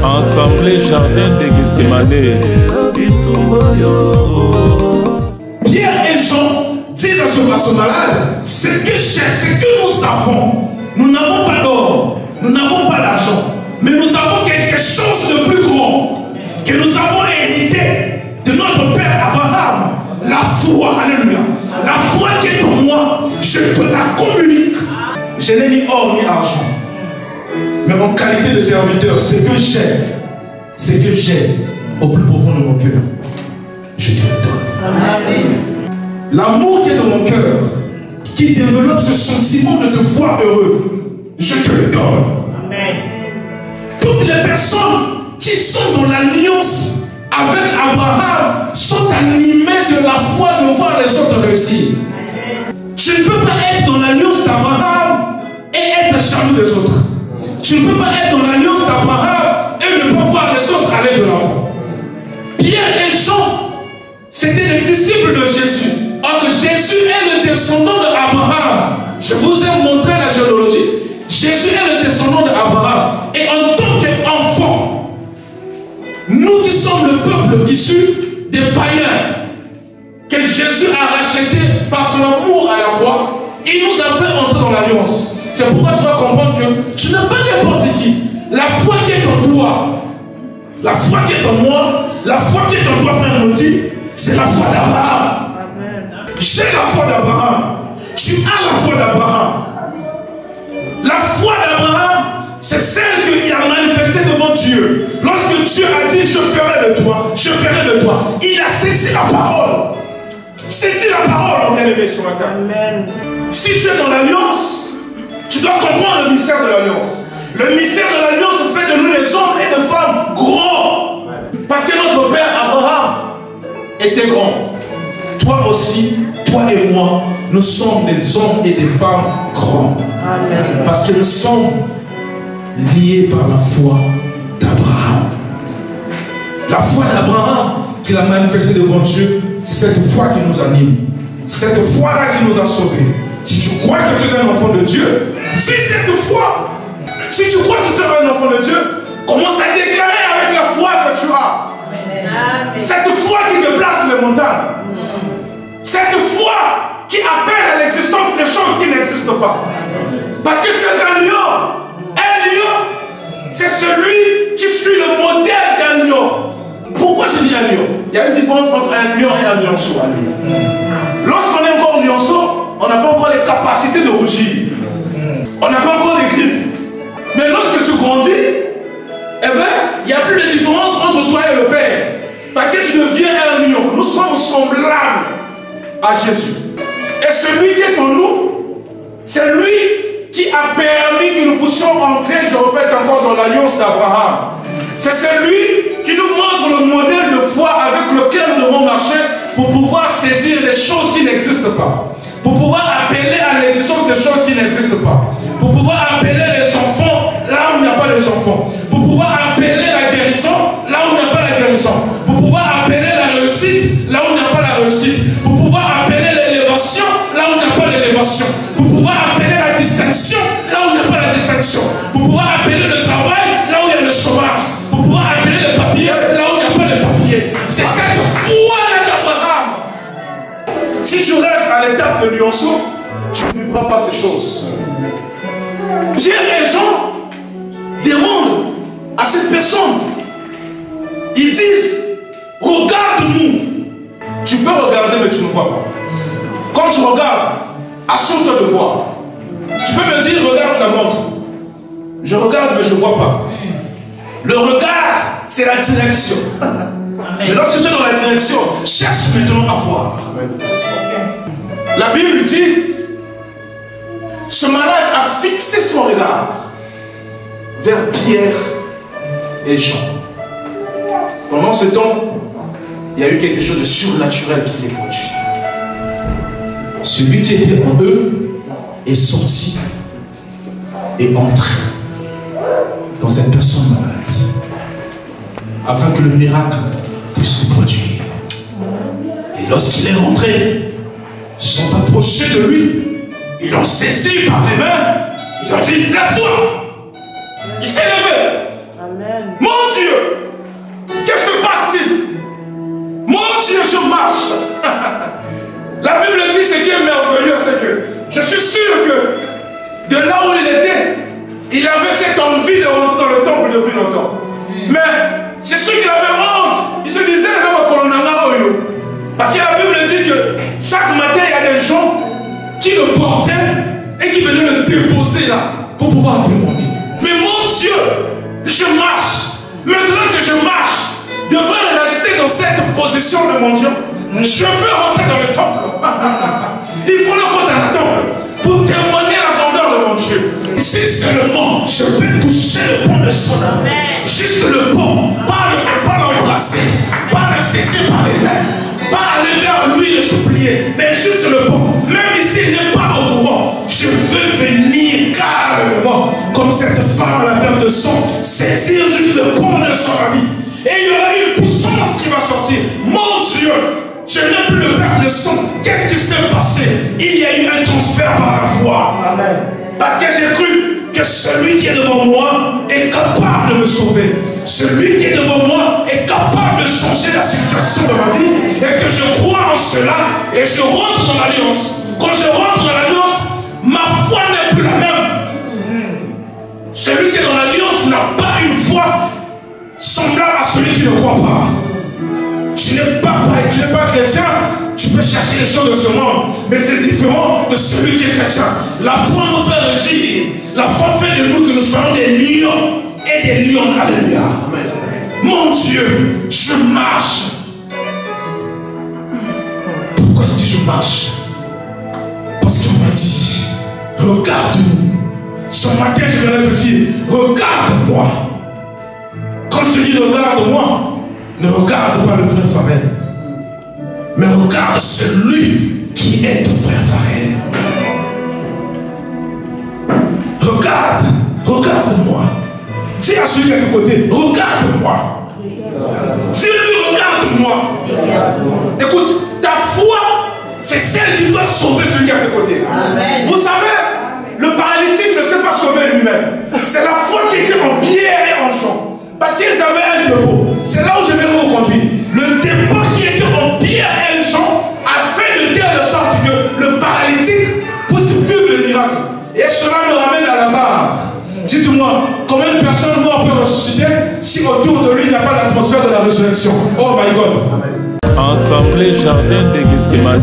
Assemblée Jardin de Gethsemane. Pierre et Jean disent à ce malade, ce que nous avons, nous n'avons pas d'or, nous n'avons pas d'argent, mais nous avons quelque chose de plus grand, que nous avons hérité de notre père Abraham, la foi, alléluia. La foi qui est en moi, je te la communique. Je n'ai ni or ni argent, mais en qualité de serviteur, ce que j'ai au plus profond de mon cœur, je te le donne. Amen. L'amour qui est dans mon cœur, qui développe ce sentiment de te voir heureux, je te le donne. Amen. Toutes les personnes qui sont dans l'alliance avec Abraham sont animées de la foi de voir les autres réussir. Tu ne peux pas être dans l'alliance d'Abraham et être jaloux des autres. Tu ne peux pas être dans l'alliance d'Abraham et ne pas voir les autres aller de l'avant. Pierre et Jean, c'était les disciples de Jésus. Or Jésus est le descendant d'Abraham. Je vous ai montré la généalogie. Jésus est le descendant d'Abraham. Et en tant qu'enfant, nous qui sommes le peuple issu des païens, que Jésus a racheté par son amour à la croix, il nous a fait entrer dans l'alliance. C'est pourquoi tu vas comprendre que tu n'es pas n'importe qui. La foi qui est en toi, la foi qui est en moi, la foi qui est en toi, frère Maudit, c'est la foi d'Abraham. J'ai la foi d'Abraham. Tu as la foi d'Abraham. La foi d'Abraham, c'est celle qu'il a manifestée devant Dieu. Lorsque Dieu a dit, je ferai de toi, je ferai de toi, il a saisi la parole. Saisi la parole, mon bien-aimé sur la terre. Amen. Si tu es dans l'alliance, tu dois comprendre le mystère de l'alliance. Le mystère de l'alliance fait de nous les hommes et de femmes grands. Parce que notre père Abraham était grand. Toi aussi, toi et moi, nous sommes des hommes et des femmes grands. Amen. Parce que nous sommes liés par la foi d'Abraham. La foi d'Abraham qu'il a manifestée devant Dieu, c'est cette foi qui nous anime. C'est cette foi-là qui nous a sauvés. Si tu crois que tu es un enfant de Dieu, vis cette foi. Si tu crois que tu es un enfant de Dieu, commence à déclarer avec la foi que tu as. Amen. Cette foi qui déplace les montagnes. Cette foi qui appelle à l'existence des choses qui n'existent pas. Parce que tu es un lion. Un lion, c'est celui qui suit le modèle d'un lion. Pourquoi je dis un lion? Il y a une différence entre un lion et un lionceau. Lorsqu'on est encore lionceau, on n'a pas encore les capacités de rougir. On n'a pas encore les griffes. Mais lorsque tu grandis, eh bien, il n'y a plus de différence entre toi et le Père. Parce que tu deviens un lion. Nous sommes semblables à Jésus. Et celui qui est en nous, c'est lui qui a permis que nous puissions entrer, je répète encore, dans l'alliance d'Abraham. C'est celui qui nous montre le modèle de foi avec lequel nous devons marcher pour pouvoir saisir les choses qui n'existent pas. Pour pouvoir appeler à l'existence des choses qui n'existent pas. Pour pouvoir appeler les enfants là où il n'y a pas les enfants. Pour pouvoir appeler la guérison là où il n'y a pas la guérison. Pour pouvoir appeler la réussite là où il n'y a pas la réussite. Pour pouvoir appeler l'élévation là où il n'y a pas l'élévation. Pour pouvoir appeler la distinction là où il n'y a pas la distinction. Pour pouvoir appeler le travail là où il y a le chômage. Pour pouvoir appeler le papier là où il n'y a pas de papier. C'est cette foi-là d'Abraham. Si tu restes à l'étape de lionceau, tu ne vivras pas ces choses. Pierre et Jean demandent à cette personne, ils disent, regarde-nous. Tu peux regarder mais tu ne vois pas. Quand tu regardes, assure-toi de voir. Tu peux me dire, regarde la montre. Je regarde mais je ne vois pas. Le regard, c'est la direction. Mais lorsque tu es dans la direction, cherche maintenant à voir. La Bible dit, ce malade a fixé son regard vers Pierre et Jean. Pendant ce temps, il y a eu quelque chose de surnaturel qui s'est produit. Celui qui était en eux est sorti et entré dans cette personne malade, afin que le miracle puisse se produire. Et lorsqu'il est rentré, ils sont approchés de lui, ils l'ont saisi par les mains, ils ont dit, lève-toi. Il s'est levé. Amen. Mon Dieu, que se passe-t-il? Mon Dieu, je marche. La Bible dit ce qui est merveilleux, c'est que je suis sûr que de là où il était, il avait cette envie de rentrer dans le temple depuis longtemps. Mais c'est sûr qu'il avait honte. Il se disait, parce que la Bible dit que chaque matin, il y a des gens qui le portaient et qui venaient le déposer là pour pouvoir témoigner. Mais mon Dieu, je marche. Maintenant que je marche, devant rester dans cette position de mon Dieu, je veux rentrer dans le temple. Il faut le rentrer dans le temple pour témoigner la grandeur de mon Dieu. Si seulement je peux toucher le pont de son âme, juste le pont, pas l'embrasser, pas le saisir par les mains, pas aller vers lui le supplier, mais juste le pont. Même ici, il n'est pas au courant. Je veux venir calmement, comme cette femme à la perte de sang, saisir juste le pont de son ami. Et il y aura une puissance qui va sortir. Mon Dieu, je n'ai plus de perte de sang. Qu'est-ce qui s'est passé? Il y a eu un transfert par la foi. Amen. Parce que j'ai cru que celui qui est devant moi est capable de me sauver. Celui qui est devant moi est capable de changer la situation de ma vie. Et que je crois en cela et je rentre dans l'alliance. Quand je rentre dans l'alliance, ma foi n'est plus la même. Celui qui est dans l'alliance n'a pas une foi semblable à celui qui ne croit pas. Tu n'es pas chrétien, tu peux chercher les choses de ce monde, mais c'est différent de celui qui est chrétien. La foi nous fait régir. La foi fait de nous que nous soyons des lions et des lions. Alléluia. Mon Dieu, je marche. Pourquoi est-ce que je marche? Parce qu'on m'a dit, regarde-nous. Ce matin, je vais te dire, regarde-moi. Quand je te dis regarde-moi, ne regarde pas le frère Farel, mais regarde celui qui est ton frère Farel. Regarde-moi. Dis à celui qui est à côté, regarde-moi. Dis-lui, regarde-moi. Écoute, ta foi, c'est celle qui doit sauver celui qui est à côté. Amen. Vous savez, le paralytique ne s'est pas sauvé lui-même. C'est la foi qui était en Pierre et en Jean. Parce qu'ils avaient un dépôt. C'est là où je vais vous conduire. Le dépôt qui était en Pierre et Jean a fait de telle sorte que le paralytique puisse vivre le miracle. Et cela me ramène à Lazare. Dites-moi, combien de personnes mortes peuvent ressusciter si autour de lui il n'y a pas l'atmosphère de la résurrection? Oh my God. Assemblée Jardin de Gethsemane.